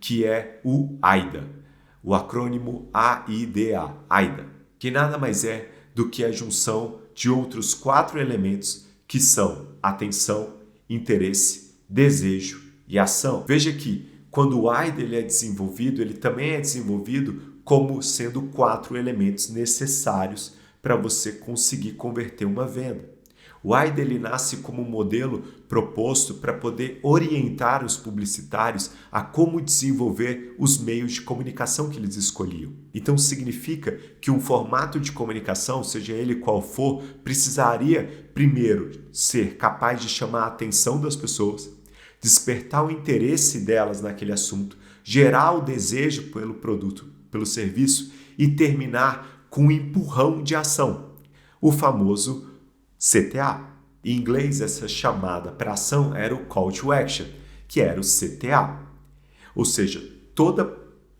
que é o AIDA, o acrônimo AIDA, AIDA, que nada mais é do que a junção de outros 4 elementos que são atenção, interesse, desejo e ação. Veja que quando o AIDA ele é desenvolvido, ele também é desenvolvido como sendo 4 elementos necessários para você conseguir converter uma venda. O AIDA ele nasce como um modelo proposto para poder orientar os publicitários a como desenvolver os meios de comunicação que eles escolhiam. Então significa que um formato de comunicação, seja ele qual for, precisaria primeiro ser capaz de chamar a atenção das pessoas, despertar o interesse delas naquele assunto, gerar o desejo pelo produto, pelo serviço e terminar com um empurrão de ação, o famoso CTA. Em inglês, essa chamada para ação era o Call to Action, que era o CTA. Ou seja, toda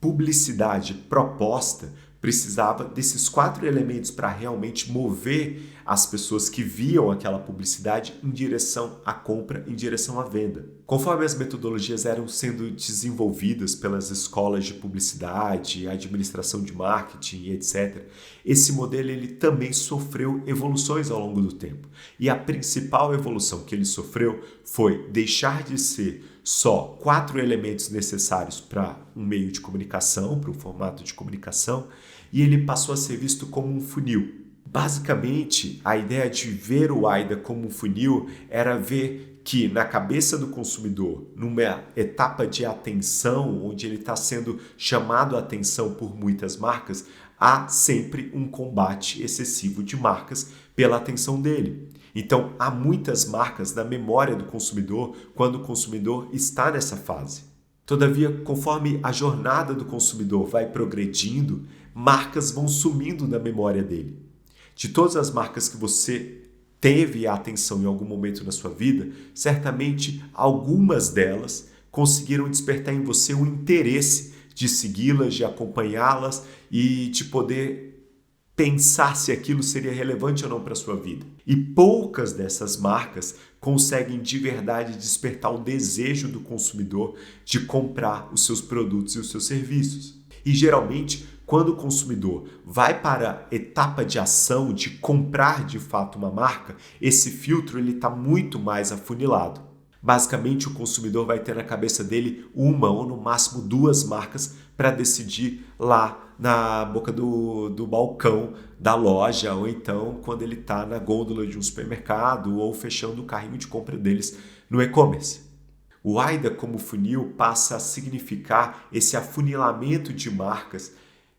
publicidade proposta precisava desses 4 elementos para realmente mover as pessoas que viam aquela publicidade em direção à compra, em direção à venda. Conforme as metodologias eram sendo desenvolvidas pelas escolas de publicidade, administração de marketing, etc., esse modelo ele também sofreu evoluções ao longo do tempo. E a principal evolução que ele sofreu foi deixar de ser só 4 elementos necessários para um meio de comunicação, para um formato de comunicação, e ele passou a ser visto como um funil. Basicamente, a ideia de ver o AIDA como um funil era ver que na cabeça do consumidor, numa etapa de atenção, onde ele está sendo chamado a atenção por muitas marcas, há sempre um combate excessivo de marcas pela atenção dele. Então, há muitas marcas na memória do consumidor quando o consumidor está nessa fase. Todavia, conforme a jornada do consumidor vai progredindo, marcas vão sumindo da memória dele. De todas as marcas que você teve a atenção em algum momento na sua vida, certamente algumas delas conseguiram despertar em você o interesse de segui-las, de acompanhá-las e de poder pensar se aquilo seria relevante ou não para a sua vida. E poucas dessas marcas conseguem de verdade despertar o desejo do consumidor de comprar os seus produtos e os seus serviços. E geralmente, quando o consumidor vai para a etapa de ação de comprar de fato uma marca, esse filtro está muito mais afunilado. Basicamente, o consumidor vai ter na cabeça dele uma ou no máximo 2 marcas para decidir lá na boca do balcão da loja, ou então quando ele está na gôndola de um supermercado ou fechando o carrinho de compra deles no e-commerce. O AIDA como funil passa a significar esse afunilamento de marcas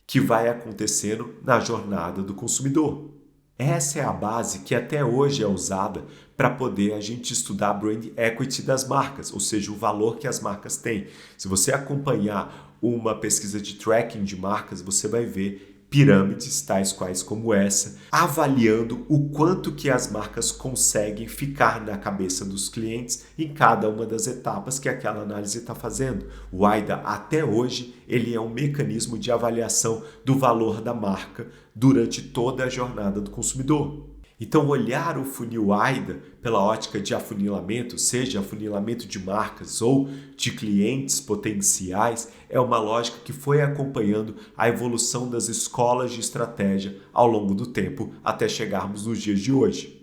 que vai acontecendo na jornada do consumidor. Essa é a base que até hoje é usada para poder a gente estudar a brand equity das marcas, ou seja, o valor que as marcas têm. Se você acompanhar uma pesquisa de tracking de marcas, você vai ver pirâmides tais quais como essa, avaliando o quanto que as marcas conseguem ficar na cabeça dos clientes em cada uma das etapas que aquela análise está fazendo. O AIDA, até hoje, ele é um mecanismo de avaliação do valor da marca durante toda a jornada do consumidor. Então, olhar o funil AIDA pela ótica de afunilamento, seja afunilamento de marcas ou de clientes potenciais, é uma lógica que foi acompanhando a evolução das escolas de estratégia ao longo do tempo até chegarmos nos dias de hoje.